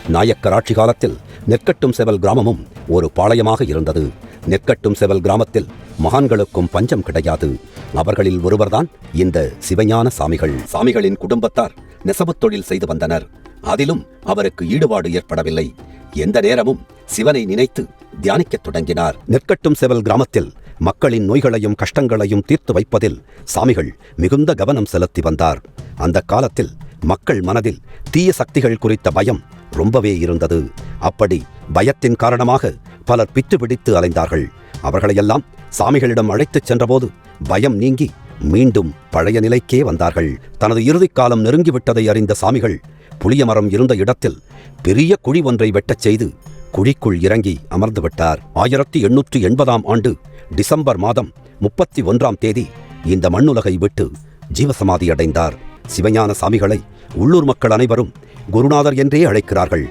நாயக்கர் ஆட்சி காலத்தில் நெற்கட்டும் செவல் கிராமமும் ஒரு பாளையமாக இருந்தது. நெற்கட்டும் செவல் கிராமத்தில் மகான்களுக்கும் பஞ்சம் கிடையாது. அவர்களில் ஒருவர்தான் இந்த சிவஞான சாமிகள். சாமிகளின் குடும்பத்தார் நெசவுத் தொழில் செய்து வந்தனர். அதிலும் அவருக்கு ஈடுபாடு ஏற்படவில்லை. எந்த நேரமும் சிவனை நினைத்து தியானிக்கத் தொடங்கினார். நெற்கட்டும் செவல் கிராமத்தில் மக்களின் நோய்களையும் கஷ்டங்களையும் தீர்த்து வைப்பதில் சாமிகள் மிகுந்த கவனம் செலுத்தி வந்தார். அந்த காலத்தில் மக்கள் மனதில் தீய சக்திகள் குறித்த பயம் ரொம்பவே இருந்தது. அப்படி பயத்தின் காரணமாக பலர் பித்து பிடித்து அலைந்தார்கள். அவர்களையெல்லாம் சாமிகளிடம் அழைத்துச் சென்றபோது பயம் நீங்கி மீண்டும் பழைய நிலைக்கே வந்தார்கள். தனது இறுதிக் காலம் நெருங்கிவிட்டதை அறிந்த சாமிகள் புளியமரம் இருந்த இடத்தில் பெரிய குழி ஒன்றை வெட்டச் செய்து குழிக்குள் இறங்கி அமர்ந்து விட்டார். 1880ஆம் ஆண்டு டிசம்பர் மாதம் 31ஆம் தேதி இந்த மண்ணுலகை விட்டு ஜீவசமாதி அடைந்தார். சிவஞான சாமிகளை உள்ளூர் மக்கள் அனைவரும் குருநாதர் என்றே அழைக்கிறார்கள்.